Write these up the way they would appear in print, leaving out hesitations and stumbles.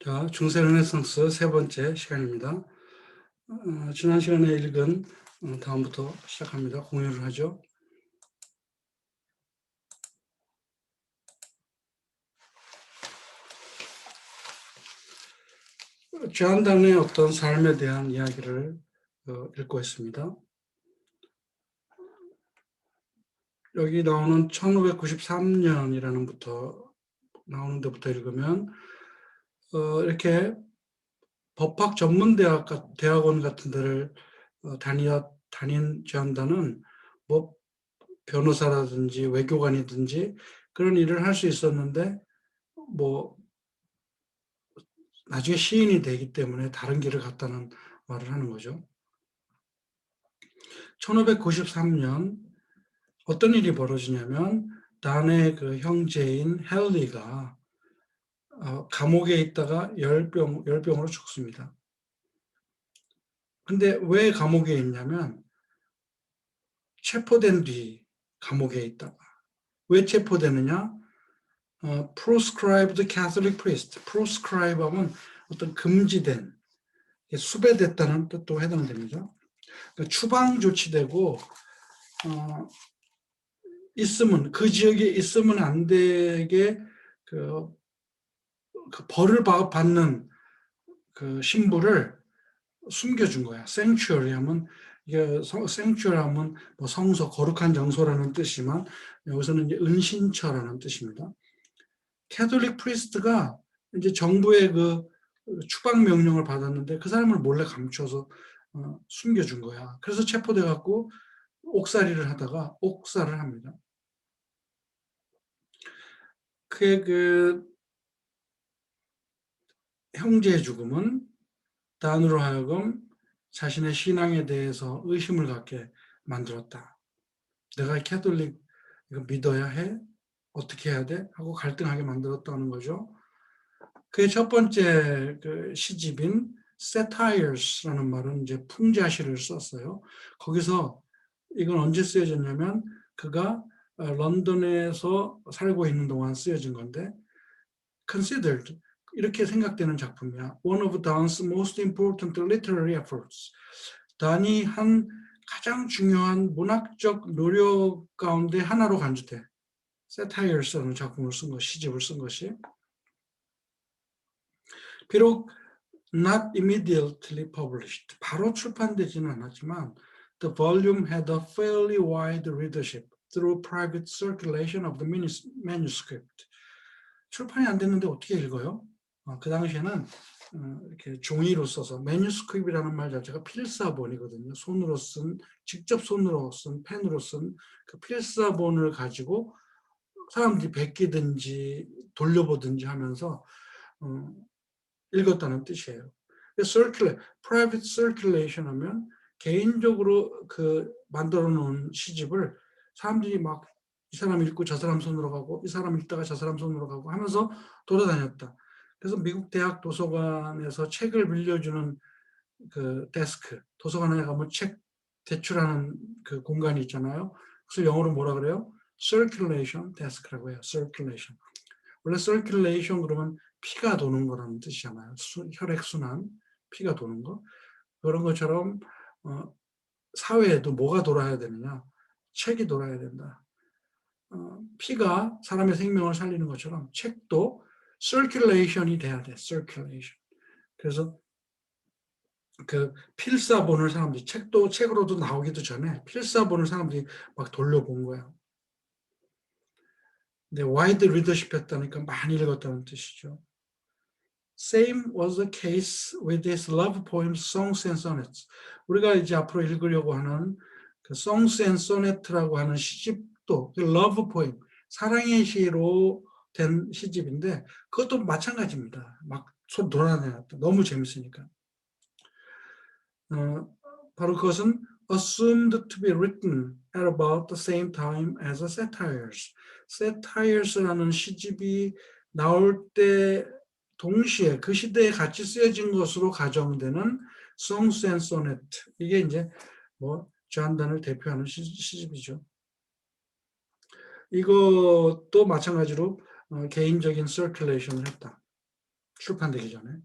자, 중세 르네상스 세 번째 시간입니다. 지난 시간에 읽은 다음부터 시작합니다. 공유를 하죠. 주한단의 어떤 삶에 대한 이야기를 읽고 있습니다. 여기 나오는 1593년이라는 나오는 데부터 읽으면 이렇게 법학 대학원 같은 데를 다닌 주한단은 뭐 변호사라든지 외교관이든지 그런 일을 할 수 있었는데 뭐 나중에 시인이 되기 때문에 다른 길을 갔다는 말을 하는 거죠. 1593년 어떤 일이 벌어지냐면 단의 그 형제인 헨리가 감옥에 있다가 열병으로 죽습니다. 근데 왜 감옥에 있냐면 체포된 뒤 감옥에 있다가 왜 체포되느냐? proscribed Catholic priest. proscribe 하면 어떤 금지된, 수배됐다는 뜻도 해당됩니다. 추방 조치되고 그 지역에 있으면 안 되게 그 벌을 받는 그 신부를 숨겨준 거야. sanctuary 하면 이게 sanctuary 하면 뭐 성소, 거룩한 장소라는 뜻이지만 여기서는 이제 은신처라는 뜻입니다. 캐톨릭 프리스트가 이제 정부의 그 추방 명령을 받았는데 그 사람을 몰래 감춰서 숨겨준 거야. 그래서 체포돼 갖고 옥살이를 하다가 옥살을 합니다. 그의 그 형제의 죽음은 단으로 하여금 자신의 신앙에 대해서 의심을 갖게 만들었다. 내가 캐톨릭 이거 믿어야 해? 어떻게 해야 돼? 하고 갈등하게 만들었다는 거죠. 그의 첫 번째 그 시집인 Satires라는 말은 이제 풍자시를 썼어요. 거기서 이건 언제 쓰여졌냐면 그가 런던에서 살고 있는 동안 쓰여진 건데 considered 이렇게 생각되는 작품이야. One of Don's most important literary efforts. 단이 한 가장 중요한 문학적 노력 가운데 하나로 간주돼. Satires라는 작품을 쓴 것, 시집을 쓴 것이. 비록 not immediately published, 바로 출판되지는 않았지만 the volume had a fairly wide readership through private circulation of the manuscript. 출판이 안 됐는데 어떻게 읽어요? 그 당시에는 이렇게 종이로 써서 매뉴스크립이라는 말 자체가 필사본이거든요. 직접 손으로 쓴 펜으로 쓴 그 필사본을 가지고 사람들이 베끼든지 돌려보든지 하면서 읽었다는 뜻이에요. private circulation 하면 개인적으로 그 만들어 놓은 시집을 사람들이 막 이 사람 읽고 저 사람 손으로 가고 이 사람 읽다가 저 사람 손으로 가고 하면서 돌아다녔다. 그래서 미국 대학 도서관에서 책을 빌려주는 그 데스크, 도서관에 가면 책 대출하는 그 공간이 있잖아요. 그래서 영어로 뭐라 그래요? circulation desk라고 해요. circulation. 원래 circulation 그러면 피가 도는 거라는 뜻이잖아요. 혈액순환, 피가 도는 거. 그런 것처럼 사회에도 뭐가 돌아야 되느냐? 책이 돌아야 된다. 피가 사람의 생명을 살리는 것처럼 책도 circulation이 돼야 돼. circulation. 그래서 그 필사본을 사람들이 책으로도 나오기도 전에 필사본을 사람들이 막 돌려본 거야. 근데 wide readership 했다니까 많이 읽었다는 뜻이죠. Same was the case with his love poems, songs and sonnets. 우리가 이제 앞으로 읽으려고 하는 그 songs and sonnet라고 하는 시집도 그 love poem, 사랑의 시로 된 시집인데 그것도 마찬가지입니다. 막 손 돌아다녔다. 너무 재밌으니까. 바로 그것은 assumed to be written at about the same time as the satires. satires라는 시집이 나올 때 동시에 그 시대에 같이 쓰여진 것으로 가정되는 songs and sonnet. 이게 이제 뭐 주한단을 대표하는 시집이죠. 이것도 마찬가지로 개인적인 circulation을 했다. 출판되기 전에.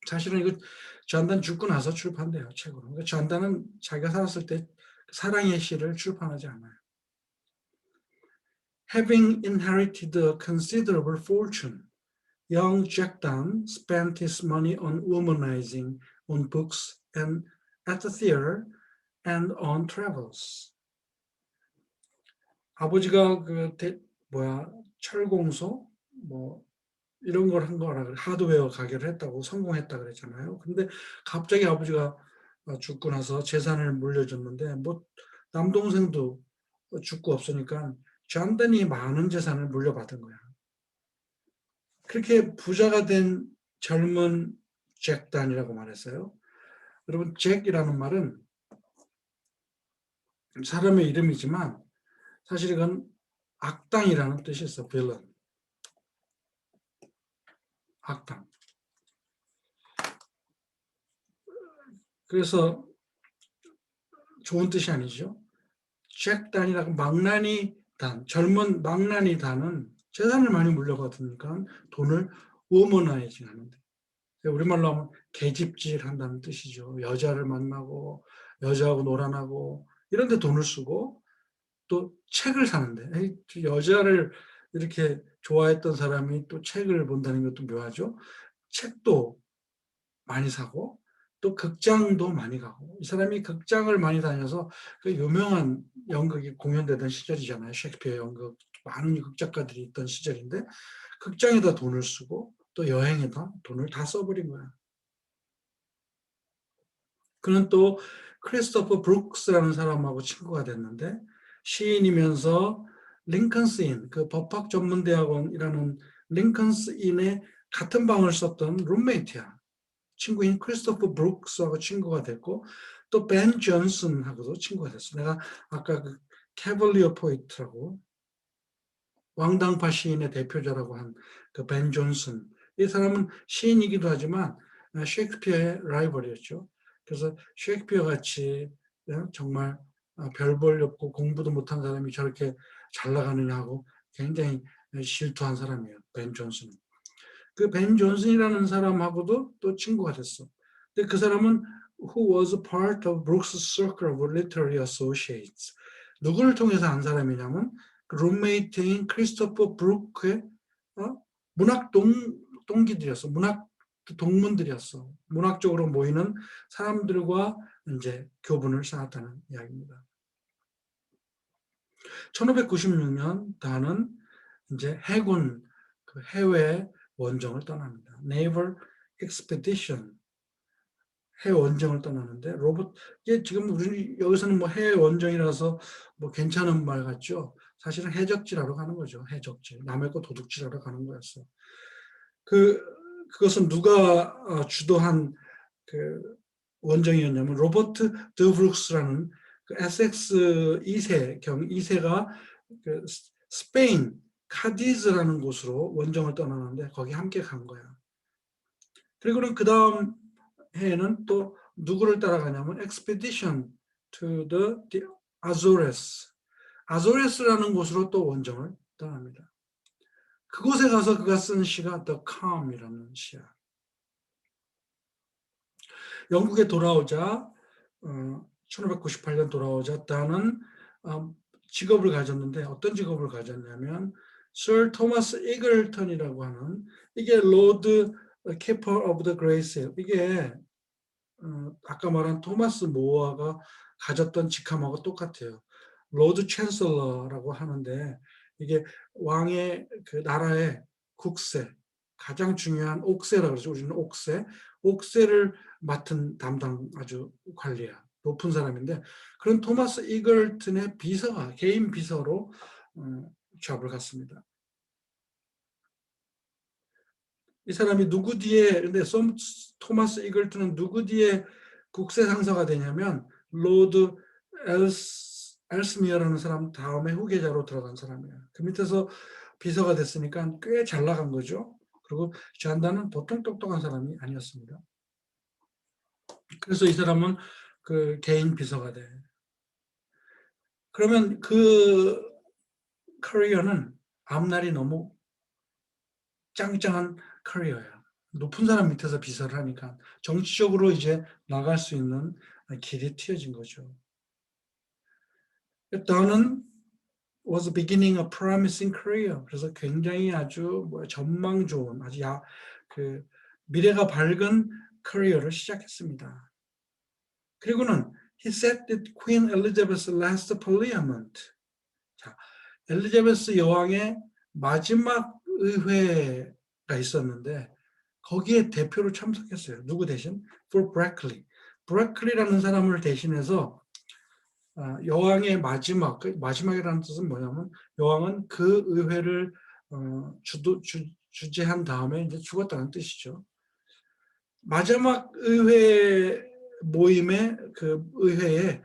사실은 이거 전단 죽고 나서 출판돼요, 책으로. 그러니까 전단은 자기가 살았을 때 사랑의 시를 출판하지 않아요. Having inherited a considerable fortune, young Jack Donne spent his money on womanizing, on books, and at the theater, and on travels. 아버지가 철공소 뭐 이런 걸 한 거라 그래. 하드웨어 가게를 했다고 성공했다 그랬잖아요. 근데 갑자기 아버지가 죽고 나서 재산을 물려줬는데 뭐 남동생도 죽고 없으니까 존 던이 많은 재산을 물려받은 거야. 그렇게 부자가 된 젊은 잭 던이라고 말했어요. 여러분 잭이라는 말은 사람의 이름이지만 사실 이건 악당이라는 뜻이 있어. 빌런. 악당. 그래서 좋은 뜻이 아니죠. 잭 단이라고 망나니 단, 젊은 망나니 단은 재산을 많이 물려받으니까 돈을 워머나이징 하는데 우리말로 하면 계집질 한다는 뜻이죠. 여자를 만나고 여자하고 놀아나고 이런 데 돈을 쓰고 또 책을 사는데 여자를 이렇게 좋아했던 사람이 또 책을 본다는 것도 묘하죠. 책도 많이 사고 또 극장도 많이 가고 이 사람이 극장을 많이 다녀서 그 유명한 연극이 공연되던 시절이잖아요. 셰익스피어 연극 많은 극작가들이 있던 시절인데 극장에다 돈을 쓰고 또 여행에다 돈을 다 써버린 거야. 그는 또 크리스토퍼 브룩스라는 사람하고 친구가 됐는데 시인이면서 링컨스인 그 법학 전문대학원이라는 링컨스인의 같은 방을 썼던 룸메이트야. 친구인 크리스토퍼 브룩스하고 친구가 됐고 또 벤 존슨하고도 친구가 됐어. 내가 아까 그 캐벌리어 포이트라고 왕당파 시인의 대표자라고 한 그 벤 존슨. 이 사람은 시인이기도 하지만 셰익스피어의 라이벌이었죠. 그래서 셰익스피어 같이 정말 별 볼 없고 공부도 못한 사람이 저렇게 잘 나가느냐 하고 굉장히 실투한 사람이에요. 벤 존슨. 그 벤 존슨이라는 사람하고도 또 친구가 됐어. 근데 그 사람은 who was part of Brooks' circle of literary associates. 누구를 통해서 안 사람이냐면 그 룸메이트인 크리스토퍼 브루크의 문학 동기들이었어. 문학 동문들이었어. 문학적으로 모이는 사람들과 이제 교분을 쌓았다는 이야기입니다. 1596년 다는 이제 해군 그 해외 원정을 떠납니다. Naval Expedition 해외 원정을 떠나는데 이게 지금 우리 여기서는 뭐 해외 원정이라서 뭐 괜찮은 말 같죠. 사실은 해적질하러 가는 거죠. 해적질. 남의 거 도둑질하러 가는 거였어. 그것은 누가 주도한 그 원정이었냐면 로버트 드 브룩스라는 그 에섹스 2세 경 2세가 그 스페인 카디즈라는 곳으로 원정을 떠나는데 거기 함께 간 거야. 그리고는 그 다음 해에는 또 누구를 따라가냐면 expedition to the Azores. 아조레스라는 곳으로 또 원정을 떠납니다. 그곳에 가서 그가 쓴 시가 The Calm이라는 시야. 영국에 돌아오자 1598년 돌아오자 다는 직업을 가졌는데 어떤 직업을 가졌냐면 Sir Thomas Egerton이라고 하는 이게 로드 Keeper of the Grace 이게 아까 말한 토마스 모어가 가졌던 직함하고 똑같아요. 로드 챈슬러라고 하는데 이게 왕의 그 나라의 국세 가장 중요한 옥세라 그러죠. 우리는 옥세를 맡은 담당 아주 관리야. 높은 사람인데 그런 토마스 이글튼의 비서가 개인 비서로 잡을 갔습니다. 이 사람이 누구 뒤에 근데 토마스 이글튼은 누구 뒤에 국세 상사가 되냐면 로드 엘스미어라는 사람 다음에 후계자로 들어간 사람이에요. 그 밑에서 비서가 됐으니까 꽤 잘 나간 거죠. 그리고 잔다는 보통 똑똑한 사람이 아니었습니다. 그래서 이 사람은 그 개인 비서가 돼. 그러면 그 커리어는 앞날이 너무 짱짱한 커리어야. 높은 사람 밑에서 비서를 하니까 정치적으로 이제 나갈 수 있는 길이 트여진 거죠. Don은 was beginning a promising career. 그래서 굉장히 아주 전망 좋은 아주 그 미래가 밝은 커리어를 시작했습니다. 그리고는 he said that Queen Elizabeth's last parliament. 자, 엘리자베스 여왕의 마지막 의회가 있었는데 거기에 대표로 참석했어요. 누구 대신? For Brackley. 브래클리라는 사람을 대신해서 여왕의 마지막이라는 뜻은 뭐냐면 여왕은 그 의회를 주재한 다음에 이제 죽었다는 뜻이죠. 마지막 의회 모임에 그 의회에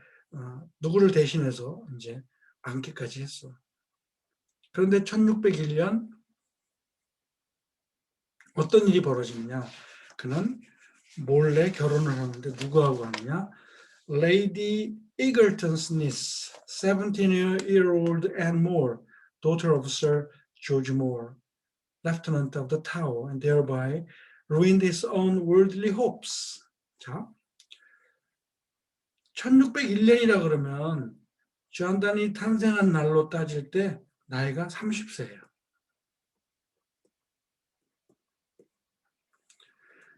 누구를 대신해서 이제 앉기까지 했어. 그런데 1601년 어떤 일이 벌어지느냐? 그는 몰래 결혼을 하는데 누구하고 하느냐? Lady Egerton's niece, 17-year-old Anne More, daughter of Sir George More, lieutenant of the Tower, and thereby ruined his own worldly hopes. 자, 1601년이라 그러면 주안단이 탄생한 날로 따질 때 나이가 30세예요.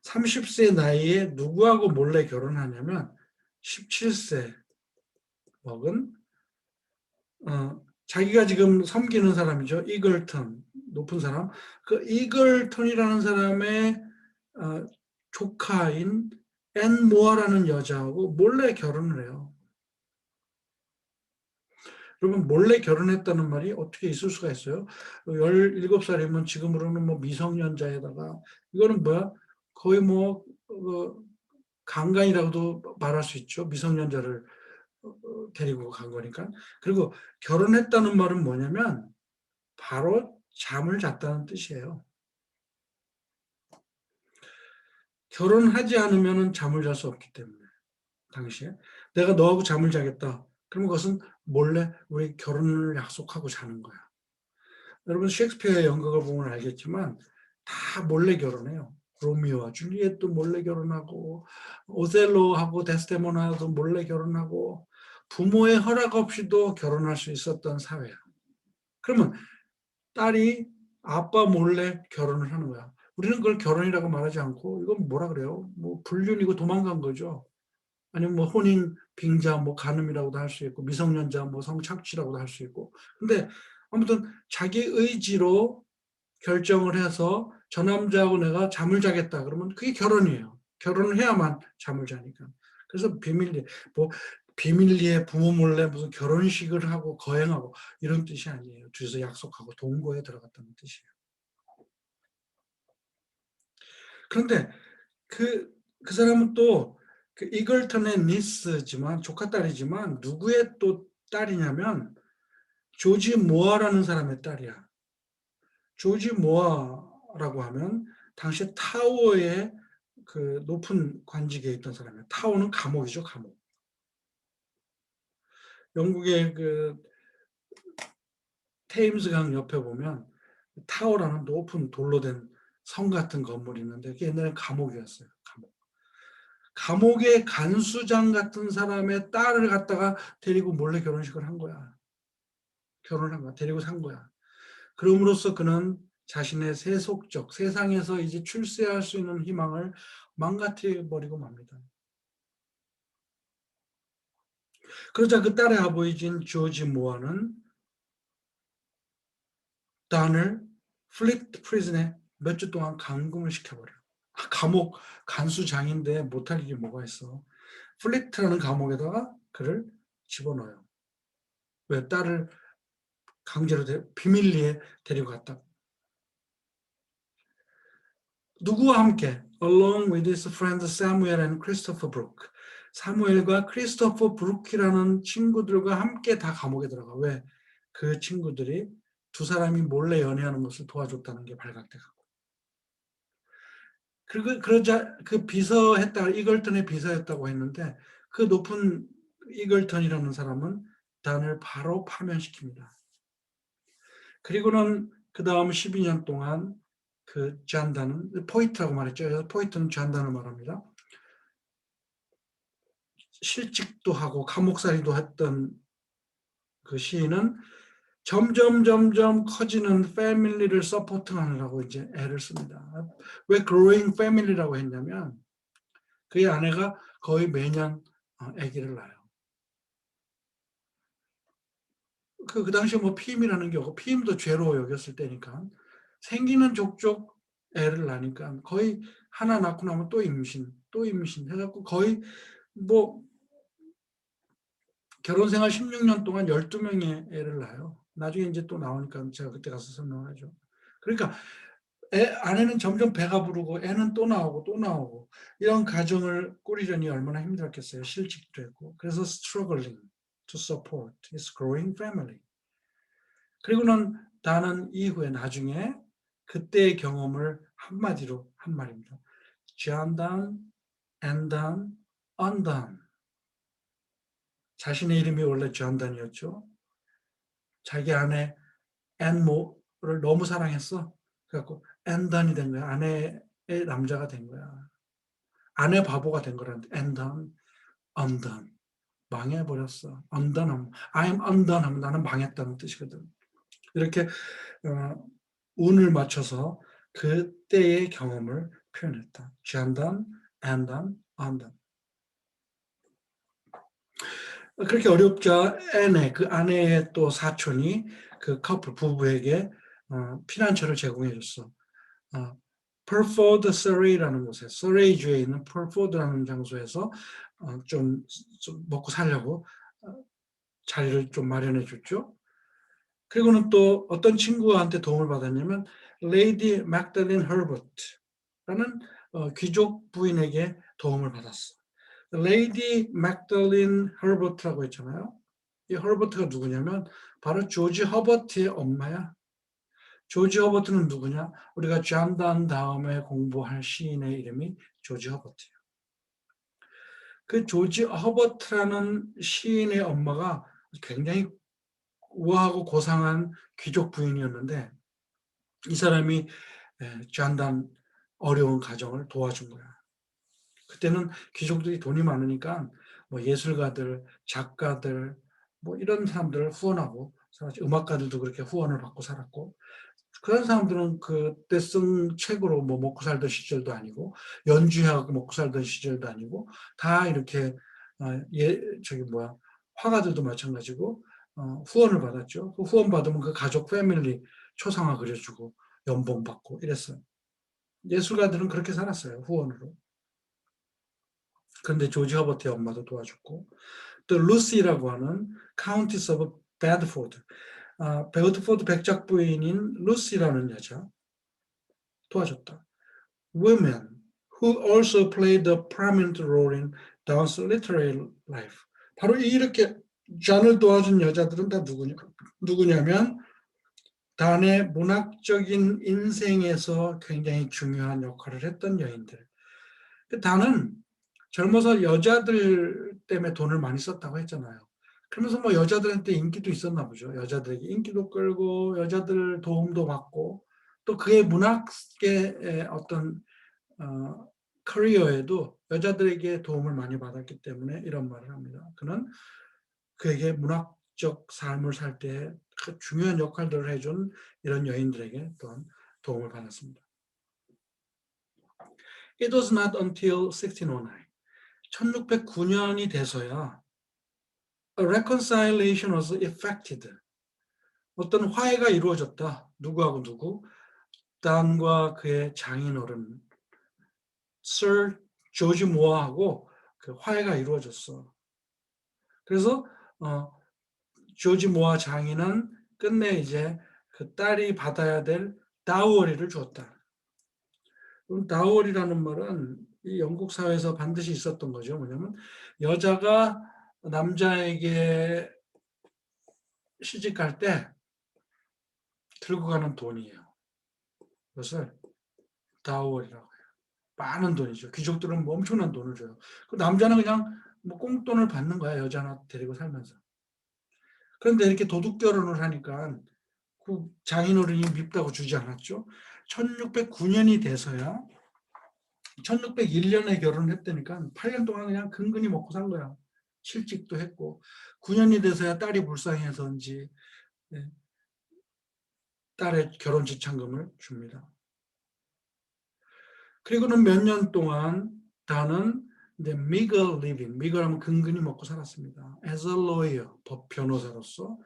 30세 나이에 누구하고 몰래 결혼하냐면 17세 먹은 자기가 지금 섬기는 사람이죠. 이글턴, 높은 사람. 그 이글턴이라는 사람의 조카인 앤 모어라는 여자하고 몰래 결혼을 해요. 여러분 몰래 결혼했다는 말이 어떻게 있을 수가 있어요? 17살이면 지금으로는 뭐 미성년자에다가 이거는 뭐야? 거의 뭐 강간이라고도 말할 수 있죠. 미성년자를 데리고 간 거니까. 그리고 결혼했다는 말은 뭐냐면 바로 잠을 잤다는 뜻이에요. 결혼하지 않으면 잠을 잘 수 없기 때문에 당시에 내가 너하고 잠을 자겠다. 그러면 그것은 몰래 우리 결혼을 약속하고 자는 거야. 여러분 셰익스피어의 연극을 보면 알겠지만 다 몰래 결혼해요. 로미오와 줄리엣도 몰래 결혼하고 오셀로하고 데스데모나도 몰래 결혼하고 부모의 허락 없이도 결혼할 수 있었던 사회야. 그러면 딸이 아빠 몰래 결혼을 하는 거야. 우리는 그걸 결혼이라고 말하지 않고 이건 뭐라 그래요? 뭐 불륜이고 도망간 거죠. 아니면 뭐 혼인 빙자 뭐 간음이라고도 할 수 있고 미성년자 뭐 성착취라고도 할 수 있고. 근데 아무튼 자기 의지로 결정을 해서 저 남자하고 내가 잠을 자겠다 그러면 그게 결혼이에요. 결혼을 해야만 잠을 자니까. 그래서 비밀리에 부모 몰래 무슨 결혼식을 하고 거행하고 이런 뜻이 아니에요. 둘이서 약속하고 동거에 들어갔다는 뜻이에요. 그런데 그 사람은 또 그 이글턴의 니스지만 조카딸이지만 누구의 또 딸이냐면 조지 모어라는 사람의 딸이야. 조지 모어라고 하면 당시 타워의 그 높은 관직에 있던 사람이에요. 타워는 감옥이죠, 감옥. 영국의 그 테임스강 옆에 보면 타워라는 높은 돌로 된 성 같은 건물이 있는데 그게 옛날에 감옥이었어요. 감옥. 감옥의 간수장 같은 사람의 딸을 갖다가 데리고 몰래 결혼식을 한 거야. 결혼을 한 거야. 데리고 산 거야. 그럼으로써 그는 자신의 세속적 세상에서 이제 출세할 수 있는 희망을 망가뜨려 버리고 맙니다. 그러자 그 딸의 아버지인 조지 모어는 단을 플리트 프리즌에 몇 주 동안 감금을 시켜버려요. 감옥 간수장인데 못할 일이 뭐가 있어. 플리트라는 감옥에다가 그를 집어넣어요. 왜? 딸을 강제로 비밀리에 데리고 갔다. 누구와 함께? Along with his friends Samuel and Christopher Brooke. 사무엘과 크리스토퍼 브루크라는 친구들과 함께 다 감옥에 들어가. 왜? 그 친구들이 두 사람이 몰래 연애하는 것을 도와줬다는 게 발각돼가고. 그리고 그러자 그 비서했다, 이글턴의 비서였다고 했는데 그 높은 이글턴이라는 사람은 단을 바로 파면시킵니다. 그리고는 그 다음 12년 동안 그 잔다는 포이트라고 말했죠. 그래서 포이트는 잔다를 말합니다. 실직도 하고 감옥살이도 했던 그 시인은 점점 커지는 패밀리를 서포트하느라고 이제 애를 씁니다. 왜 growing family라고 했냐면 그의 아내가 거의 매년 아기를 낳아요. 그 당시에 뭐 피임이라는 게 없고 피임도 죄로 여겼을 때니까 생기는 족족 애를 낳으니까 거의 하나 낳고 나면 또 임신, 또 임신 해갖고 거의 뭐 결혼 생활 16년 동안 12명의 애를 낳아요. 나중에 이제 또 나오니까 제가 그때 가서 설명하죠. 그러니까 아내는 점점 배가 부르고 애는 또 나오고 또 나오고 이런 가정을 꾸리려니 얼마나 힘들었겠어요. 실직도 했고. 그래서 struggling to support his growing family. 그리고는 나는 이후에 나중에 그때의 경험을 한마디로 한 말입니다. John done, and done, undone. 자신의 이름이 원래 John Donne이었죠. 자기 아내 앤모를 너무 사랑했어. 그래갖고 앤던이 된 거야. 아내의 남자가 된 거야. 아내 바보가 된 거라는데 앤던, undone. 망해버렸어. undone, I'm undone 하면 나는 망했다는 뜻이거든. 이렇게 운을 맞춰서 그때의 경험을 표현했다. undone, undone, undone. 그렇게 어렵자 그 아내의 또 사촌이 그 커플 부부에게 피난처를 제공해 줬어. 펄포드 서레이라는 곳에 서레이주에 있는 펄포드라는 장소에서 좀 먹고 살려고 자리를 좀 마련해 줬죠. 그리고는 또 어떤 친구한테 도움을 받았냐면 레이디 맥달린 허버트라는 귀족 부인에게 도움을 받았어. 레이디 맥달린 허버트라고 했잖아요. 이 허버트가 누구냐면 바로 조지 허버트의 엄마야. 조지 허버트는 누구냐? 우리가 존 단 다음에 공부할 시인의 이름이 조지 허버트예요. 그 조지 허버트라는 시인의 엄마가 굉장히 우아하고 고상한 귀족 부인이었는데 이 사람이 존 단 어려운 가정을 도와준 거야. 그때는 귀족들이 돈이 많으니까 뭐 예술가들, 작가들 뭐 이런 사람들을 후원하고 음악가들도 그렇게 후원을 받고 살았고 그런 사람들은 그때 쓴 책으로 뭐 먹고 살던 시절도 아니고 연주하고 먹고 살던 시절도 아니고 다 이렇게 화가들도 마찬가지고 후원을 받았죠. 그 후원 받으면 그 가족 패밀리 초상화 그려주고 연봉 받고 이랬어요. 예술가들은 그렇게 살았어요. 후원으로. 그런데 조지 허버트의 엄마도 도와줬고 또 루시라고 하는 카운티스 오브 베드포드 베드포드 백작 부인인 루시라는 여자 도와줬다. Women who also played a prominent role in Don's literary life. 바로 이렇게 존을 도와준 여자들은 다 누구냐면 단의 문학적인 인생에서 굉장히 중요한 역할을 했던 여인들. 단은 젊어서 여자들 때문에 돈을 많이 썼다고 했잖아요. 그러면서 뭐 여자들한테 인기도 있었나 보죠. 여자들에게 인기도 끌고 여자들 도움도 받고 또 그의 문학계의 어떤 커리어에도 여자들에게 도움을 많이 받았기 때문에 이런 말을 합니다. 그는 그에게 문학적 삶을 살 때 중요한 역할들을 해준 이런 여인들에게 또한 도움을 받았습니다. It was not until 1609, 1609년이 돼서야 a reconciliation was effected. 어떤 화해가 이루어졌다. 누구하고 누구? 단과 그의 장인어른 Sir 조지 모어하고 그 화해가 이루어졌어. 그래서 조지 모어 장인은 끝내 이제 그 딸이 받아야 될 다우어리를 줬다. 그럼 다우어리라는 말은 이 영국 사회에서 반드시 있었던 거죠. 뭐냐면 여자가 남자에게 시집갈 때 들고 가는 돈이에요. 그것을 다우어리라고 해요. 많은 돈이죠. 귀족들은 뭐 엄청난 돈을 줘요. 그 남자는 그냥 뭐 꽁돈을 받는 거야. 여자 하나 데리고 살면서. 그런데 이렇게 도둑 결혼을 하니까 그 장인어른이 밉다고 주지 않았죠. 1609년이 돼서야 1601년에 결혼을 했다니까 8년 동안 그냥 근근히 먹고 산 거야. 실직도 했고 9년이 돼서야 딸이 불쌍해서인지 네, 딸의 결혼 지참금을 줍니다. 그리고는 몇 년 동안 다는 이제 meager living, meager하면 근근히 먹고 살았습니다. As a lawyer, 법 변호사로서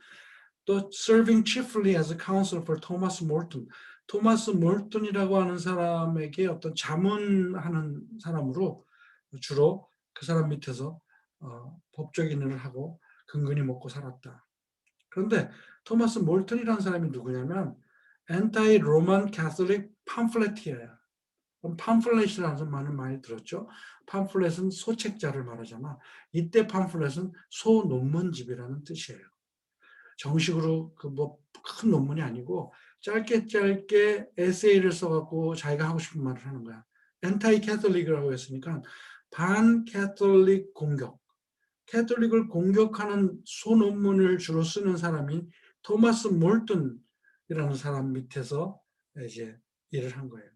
또 serving chiefly as a counsel for Thomas Morton. 토마스 몰턴이라고 하는 사람에게 어떤 자문하는 사람으로 주로 그 사람 밑에서 법적인 일을 하고 근근히 먹고 살았다. 그런데 토마스 몰턴이라는 사람이 누구냐면 anti Roman Catholic pamphleteer야. 팜플렛이라는 말을 많이 들었죠. 팜플렛은 소책자를 말하잖아. 이때 팜플렛은 소논문집이라는 뜻이에요. 정식으로 그 뭐 큰 논문이 아니고 짧게 에세이를 써갖고 자기가 하고 싶은 말을 하는 거야. 엔타이 캐톨릭이라고 했으니까 반캐톨릭 공격. 캐톨릭을 공격하는 소논문을 주로 쓰는 사람이 토마스 몰턴이라는 사람 밑에서 이제 일을 한 거예요.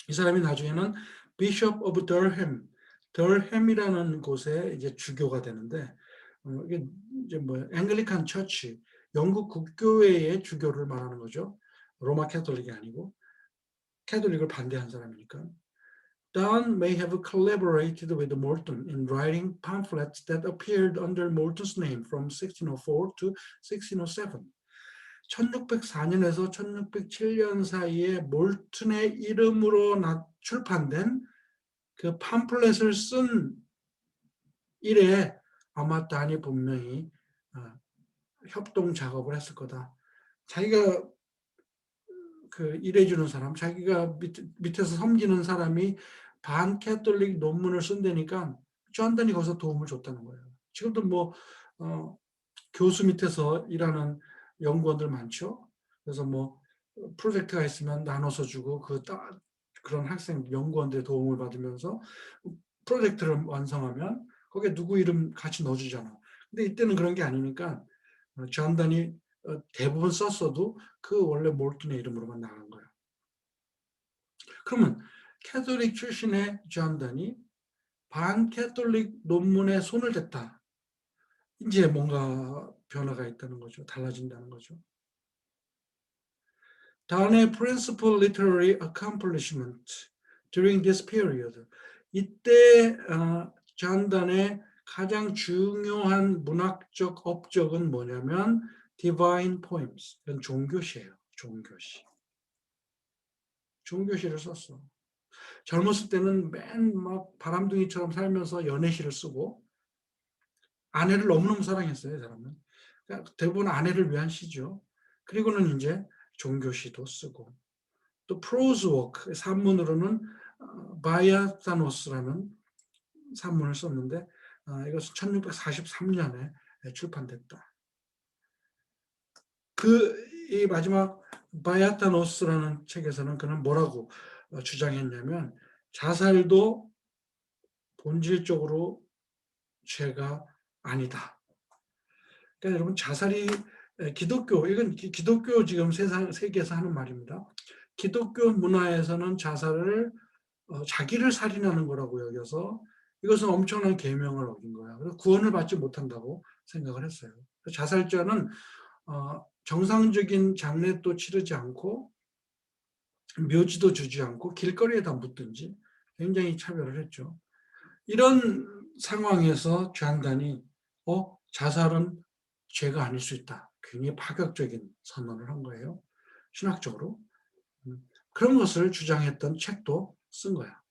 이 사람이 나중에는 Bishop of Durham, 덜햄이라는 곳에 이제 주교가 되는데 이게 이제 뭐 앵글리칸 처치, 영국 국교회의 주교를 말하는 거죠. 로마 캐톨릭이 아니고 캐톨릭을 반대한 사람이니까. Donne may have collaborated with Morton in writing pamphlets that appeared under Morton's name from 1604 to 1607. 1604년에서 1607년 사이에 몰튼의 이름으로 출판된 그 팜플렛을 쓴 일에 아마 단이 분명히 협동 작업을 했을 거다. 자기가 그 일해주는 사람, 자기가 밑에서 섬기는 사람이 반캐톨릭 논문을 쓴다니까 존단이 거기서 도움을 줬다는 거예요. 지금도 뭐 교수 밑에서 일하는 연구원들 많죠. 그래서 뭐 프로젝트가 있으면 나눠서 주고 그런 학생 연구원들의 도움을 받으면서 프로젝트를 완성하면 거기에 누구 이름 같이 넣어주잖아. 근데 이때는 그런 게 아니니까 존단이 대부분 썼어도 그 원래 몰튼의 이름으로만 나간 거예요. 그러면 캐톨릭 출신의 존단이 반캐톨릭 논문에 손을 댔다. 이제 뭔가 변화가 있다는 거죠. 달라진다는 거죠. Donne's principal literary accomplishment during this period. 이때 존단의 가장 중요한 문학적 업적은 뭐냐면 divine poems. 이건 종교시예요. 종교시. 종교시를 썼어. 젊었을 때는 맨 막 바람둥이처럼 살면서 연애시를 쓰고 아내를 너무너무 사랑했어요, 이 사람은. 그러니까 대부분 아내를 위한 시죠. 그리고는 이제 종교시도 쓰고 또 프로즈 워크, 산문으로는 바이아타노스라는 산문을 썼는데 이것은 1643년에 출판됐다. 이 마지막 바이아타노스라는 책에서는 그는 뭐라고 주장했냐면 자살도 본질적으로 죄가 아니다. 그러니까 여러분 자살이 이건 기독교 지금 세계에서 하는 말입니다. 기독교 문화에서는 자살을 자기를 살인하는 거라고 여겨서 이것은 엄청난 계명을 어긴 거야. 그래서 구원을 받지 못한다고 생각을 했어요. 자살자는 정상적인 장례도 치르지 않고 묘지도 주지 않고 길거리에다 묻든지 굉장히 차별을 했죠. 이런 상황에서 존단이 자살은 죄가 아닐 수 있다. 굉장히 파격적인 선언을 한 거예요. 신학적으로. 그런 것을 주장했던 책도 쓴 거야.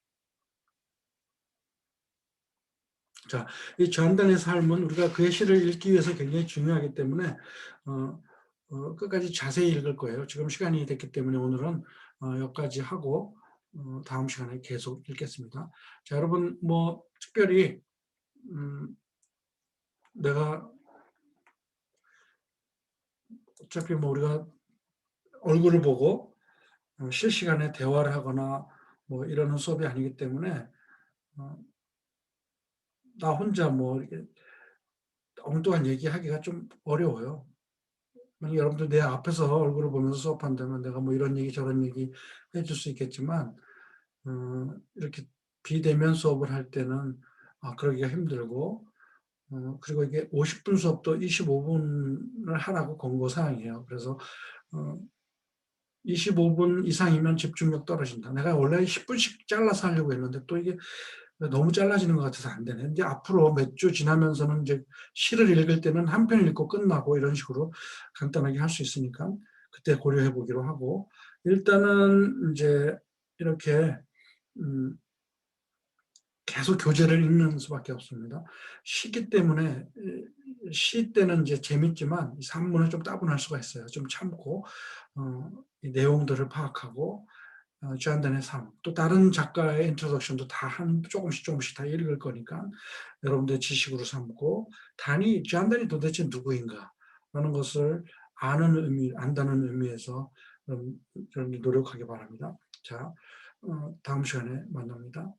자, 이 존단의 삶은 우리가 그의 시를 읽기 위해서 굉장히 중요하기 때문에 끝까지 자세히 읽을 거예요. 지금 시간이 됐기 때문에 오늘은 여기까지 하고 다음 시간에 계속 읽겠습니다. 자, 여러분 뭐 특별히 내가 어차피 뭐 우리가 얼굴을 보고 실시간에 대화를 하거나 뭐 이러는 수업이 아니기 때문에 나 혼자 뭐 이렇게 엉뚱한 얘기하기가 좀 어려워요. 여러분들 내 앞에서 얼굴을 보면서 수업한다면 내가 뭐 이런 얘기 저런 얘기 해줄 수 있겠지만 이렇게 비대면 수업을 할 때는 그러기가 힘들고 그리고 이게 50분 수업도 25분을 하라고 권고 사항이에요. 그래서 어 25분 이상이면 집중력 떨어진다. 내가 원래 10분씩 잘라서 하려고 했는데 또 이게 너무 잘라지는 것 같아서 안 되네. 이제 앞으로 몇 주 지나면서는 이제 시를 읽을 때는 한 편 읽고 끝나고 이런 식으로 간단하게 할 수 있으니까 그때 고려해 보기로 하고 일단은 이제 이렇게 음 계속 교재를 읽는 수밖에 없습니다. 시기 때문에 시 때는 이제 재밌지만 산문은 좀 따분할 수가 있어요. 좀 참고 이 내용들을 파악하고 주한단의 삶, 또 다른 작가의 인트로덕션도 다 한 조금씩 다 읽을 거니까 여러분들의 지식으로 삼고 주한단이 도대체 누구인가라는 것을 안다는 의미에서 여러분들 노력하기 바랍니다. 자, 다음 시간에 만납니다.